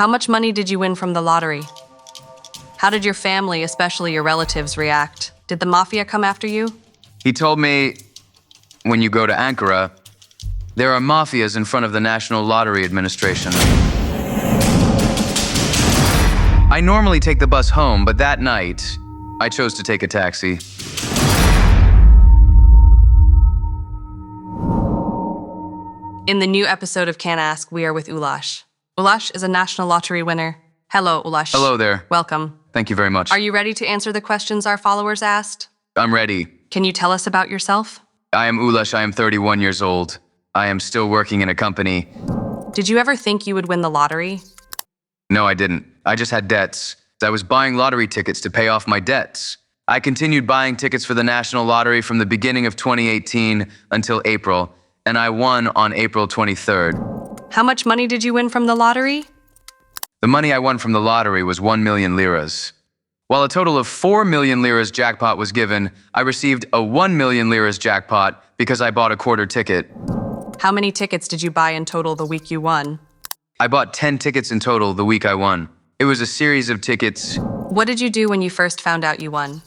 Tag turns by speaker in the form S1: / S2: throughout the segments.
S1: How much money did you win from the lottery? How did your family, especially your relatives, react? Did the mafia come after you?
S2: He told me, when you go to Ankara, there are mafias in front of the National Lottery Administration. I normally take the bus home, but that night, I chose to take a taxi.
S1: In the new episode of Can Ask, we are with Ulash. Ulash is a national lottery winner. Hello, Ulash.
S2: Hello there.
S1: Welcome.
S2: Thank you very much.
S1: Are you ready to answer the questions our followers asked?
S2: I'm ready.
S1: Can you tell us about yourself?
S2: I am Ulash. I am 31 years old. I am still working in a company.
S1: Did you ever think you would win the lottery?
S2: No, I didn't. I just had debts. I was buying lottery tickets to pay off my debts. I continued buying tickets for the National Lottery from the beginning of 2018 until April, and I won on April 23rd.
S1: How much money did you win from the lottery?
S2: The money I won from the lottery was 1 million liras. While a total of 4 million liras jackpot was given, I received a 1 million liras jackpot because I bought a quarter ticket.
S1: How many tickets did you buy in total the week you won?
S2: I bought 10 tickets in total the week I won. It was a series of tickets.
S1: What did you do when you first found out you won?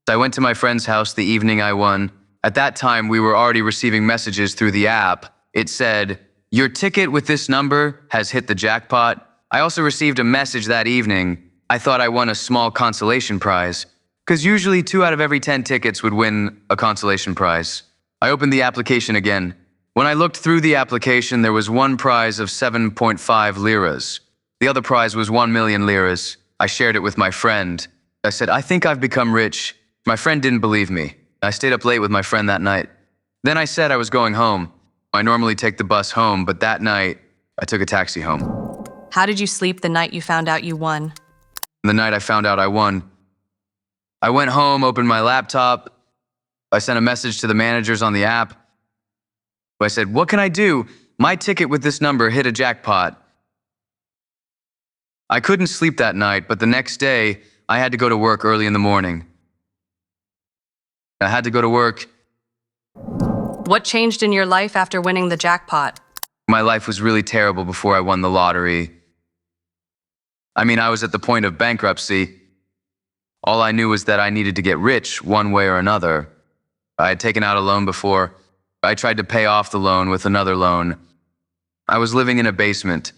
S2: I went to my friend's house the evening I won. At that time, we were already receiving messages through the app. It said, "Your ticket with this number has hit the jackpot." I also received a message that evening. I thought I won a small consolation prize, because usually 2 out of every 10 tickets would win a consolation prize. I opened the application again. When I looked through the application, there was one prize of 7.5 liras. The other prize was 1 million liras. I shared it with my friend. I said, "I think I've become rich." My friend didn't believe me. I stayed up late with my friend that night. Then I said I was going home. I normally take the bus home, but that night, I took a taxi home.
S1: How did you sleep the night you found out you won?
S2: The night I found out I won, I went home, opened my laptop. I sent a message to the managers on the app. I said, "What can I do? My ticket with this number hit a jackpot." I couldn't sleep that night, but the next day, I had to go to work early in the morning. I had to go to work.
S1: What changed in your life after winning the jackpot?
S2: My life was really terrible before I won the lottery. I was at the point of bankruptcy. All I knew was that I needed to get rich one way or another. I had taken out a loan before. I tried to pay off the loan with another loan. I was living in a basement.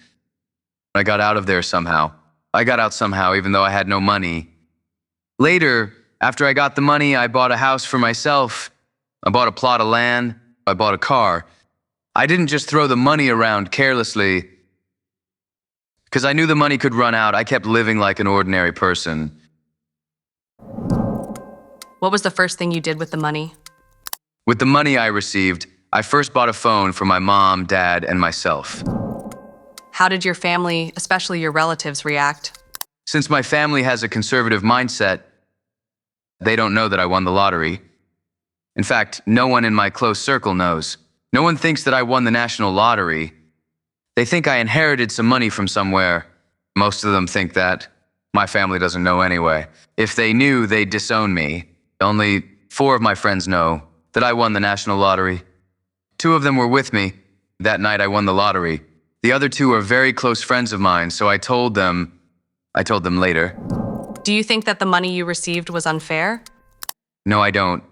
S2: I got out of there somehow. I got out somehow, even though I had no money. Later, after I got the money, I bought a house for myself. I bought a plot of land. I bought a car. I didn't just throw the money around carelessly. Because I knew the money could run out, I kept living like an ordinary person.
S1: What was the first thing you did with the money?
S2: With the money I received, I first bought a phone for my mom, dad, and myself.
S1: How did your family, especially your relatives, react?
S2: Since my family has a conservative mindset, they don't know that I won the lottery. In fact, no one in my close circle knows. No one thinks that I won the national lottery. They think I inherited some money from somewhere. Most of them think that. My family doesn't know anyway. If they knew, they'd disown me. Only 4 of my friends know that I won the national lottery. 2 of them were with me. That night I won the lottery. The other 2 are very close friends of mine, so I told them later.
S1: Do you think that the money you received was unfair?
S2: No, I don't.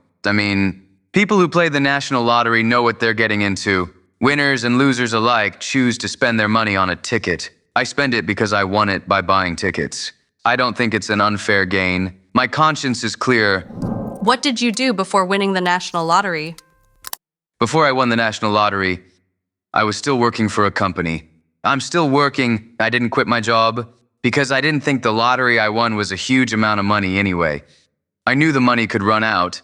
S2: People who play the national lottery know what they're getting into. Winners and losers alike choose to spend their money on a ticket. I spend it because I won it by buying tickets. I don't think it's an unfair gain. My conscience is clear.
S1: What did you do before winning the national lottery?
S2: Before I won the national lottery, I was still working for a company. I'm still working. I didn't quit my job because I didn't think the lottery I won was a huge amount of money anyway. I knew the money could run out,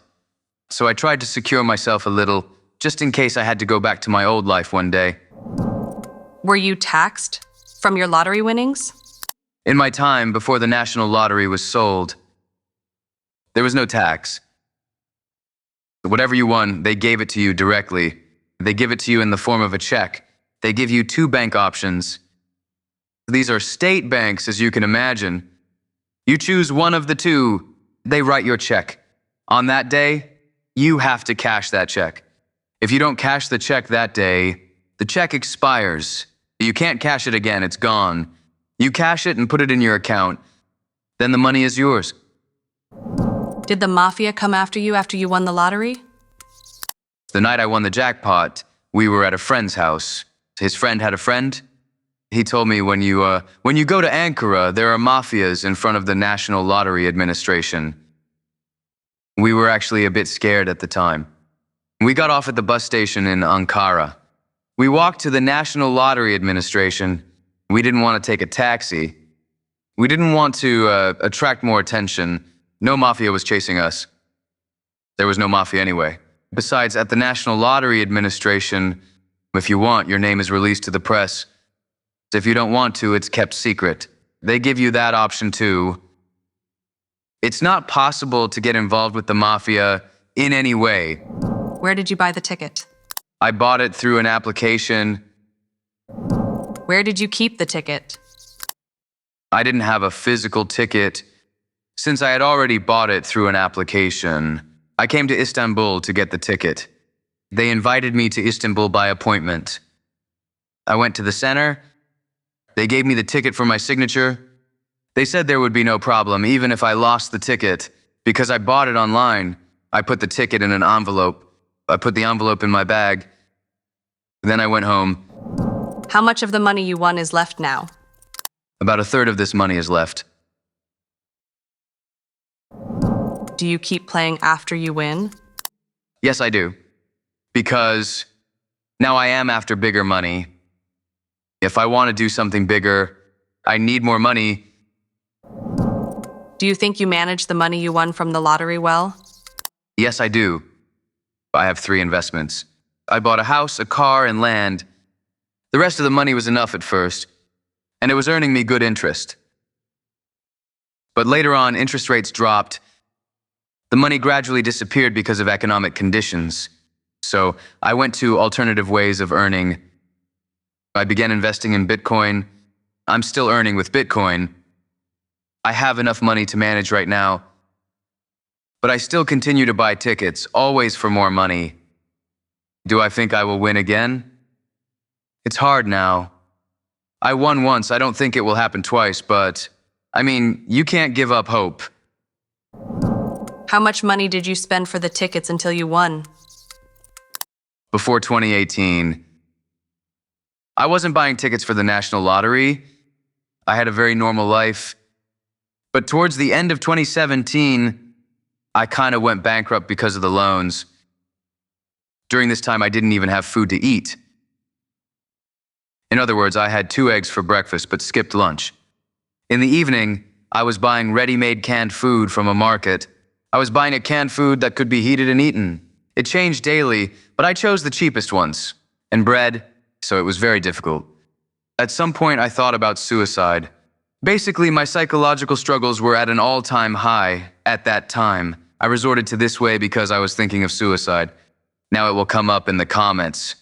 S2: so I tried to secure myself a little, just in case I had to go back to my old life one day.
S1: Were you taxed from your lottery winnings?
S2: In my time before the national lottery was sold, there was no tax. Whatever you won, they gave it to you directly. They give it to you in the form of a check. They give you 2 bank options. These are state banks, as you can imagine. You choose one of the 2, they write your check. On that day, you have to cash that check. If you don't cash the check that day, the check expires. You can't cash it again, it's gone. You cash it and put it in your account. Then the money is yours.
S1: Did the mafia come after you won the lottery?
S2: The night I won the jackpot, we were at a friend's house. His friend had a friend. He told me when you go to Ankara, there are mafias in front of the National Lottery Administration. We were actually a bit scared at the time. We got off at the bus station in Ankara. We walked to the National Lottery Administration. We didn't want to take a taxi. We didn't want to attract more attention. No mafia was chasing us. There was no mafia anyway. Besides, at the National Lottery Administration, if you want, your name is released to the press. If you don't want to, it's kept secret. They give you that option too. It's not possible to get involved with the mafia in any way.
S1: Where did you buy the ticket?
S2: I bought it through an application.
S1: Where did you keep the ticket?
S2: I didn't have a physical ticket. Since I had already bought it through an application, I came to Istanbul to get the ticket. They invited me to Istanbul by appointment. I went to the center. They gave me the ticket for my signature. They said there would be no problem, even if I lost the ticket. Because I bought it online, I put the ticket in an envelope. I put the envelope in my bag. Then I went home.
S1: How much of the money you won is left now?
S2: About a third of this money is left.
S1: Do you keep playing after you win?
S2: Yes, I do. Because now I am after bigger money. If I want to do something bigger, I need more money.
S1: Do you think you managed the money you won from the lottery well?
S2: Yes, I do. I have 3 investments. I bought a house, a car, and land. The rest of the money was enough at first, and it was earning me good interest. But later on, interest rates dropped. The money gradually disappeared because of economic conditions. So I went to alternative ways of earning. I began investing in Bitcoin. I'm still earning with Bitcoin. I have enough money to manage right now. But I still continue to buy tickets, always for more money. Do I think I will win again? It's hard now. I won once, I don't think it will happen twice, but you can't give up hope.
S1: How much money did you spend for the tickets until you won?
S2: Before 2018, I wasn't buying tickets for the National Lottery. I had a very normal life. But towards the end of 2017, I kind of went bankrupt because of the loans. During this time, I didn't even have food to eat. In other words, I had 2 eggs for breakfast but skipped lunch. In the evening, I was buying ready-made canned food from a market. I was buying a canned food that could be heated and eaten. It changed daily, but I chose the cheapest ones. And bread, so it was very difficult. At some point, I thought about suicide. Basically, my psychological struggles were at an all-time high at that time. I resorted to this way because I was thinking of suicide. Now it will come up in the comments.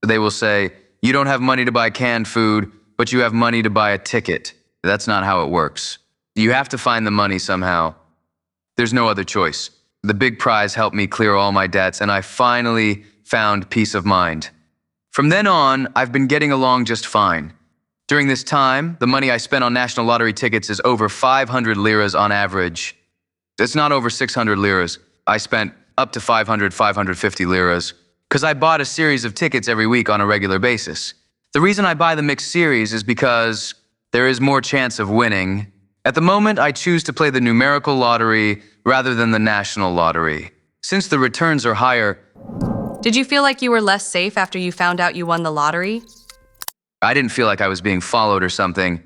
S2: They will say, you don't have money to buy canned food, but you have money to buy a ticket. That's not how it works. You have to find the money somehow. There's no other choice. The big prize helped me clear all my debts, and I finally found peace of mind. From then on, I've been getting along just fine. During this time, the money I spent on National Lottery tickets is over 500 liras on average. It's not over 600 liras. I spent up to 500, 550 liras, because I bought a series of tickets every week on a regular basis. The reason I buy the mixed series is because there is more chance of winning. At the moment, I choose to play the numerical lottery rather than the national lottery. Since the returns are higher,
S1: Did you feel like you were less safe after you found out you won the lottery?
S2: I didn't feel like I was being followed or something.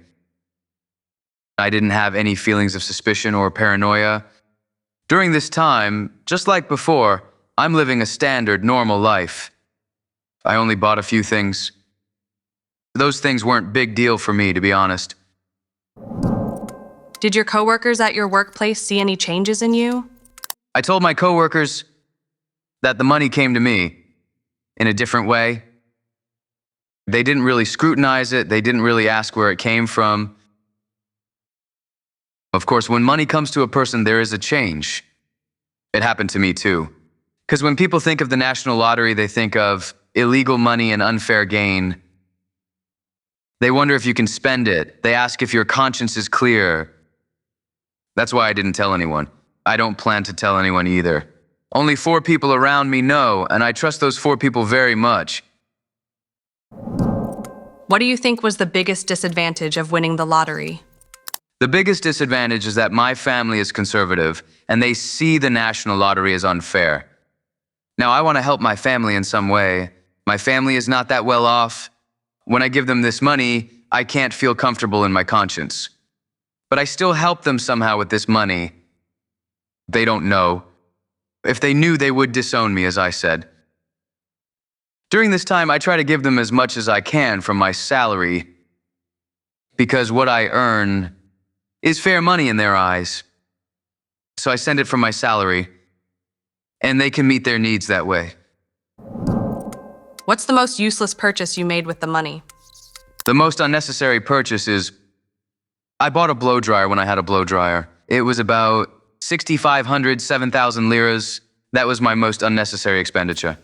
S2: I didn't have any feelings of suspicion or paranoia. During this time, just like before, I'm living a standard, normal life. I only bought a few things. Those things weren't big deal for me, to be honest.
S1: Did your coworkers at your workplace see any changes in you?
S2: I told my coworkers that the money came to me in a different way. They didn't really scrutinize it. They didn't really ask where it came from. Of course, when money comes to a person, there is a change. It happened to me too. Because when people think of the National Lottery, they think of illegal money and unfair gain. They wonder if you can spend it. They ask if your conscience is clear. That's why I didn't tell anyone. I don't plan to tell anyone either. Only 4 people around me know, and I trust those 4 people very much.
S1: What do you think was the biggest disadvantage of winning the lottery?
S2: The biggest disadvantage is that my family is conservative, and they see the national lottery as unfair. Now, I want to help my family in some way. My family is not that well off. When I give them this money, I can't feel comfortable in my conscience. But I still help them somehow with this money. They don't know. If they knew, they would disown me, as I said. During this time, I try to give them as much as I can from my salary, because what I earn is fair money in their eyes. So I send it from my salary, and they can meet their needs that way.
S1: What's the most useless purchase you made with the money?
S2: The most unnecessary purchase is I bought a blow dryer when I had a blow dryer. It was about 6,500, 7,000 liras. That was my most unnecessary expenditure.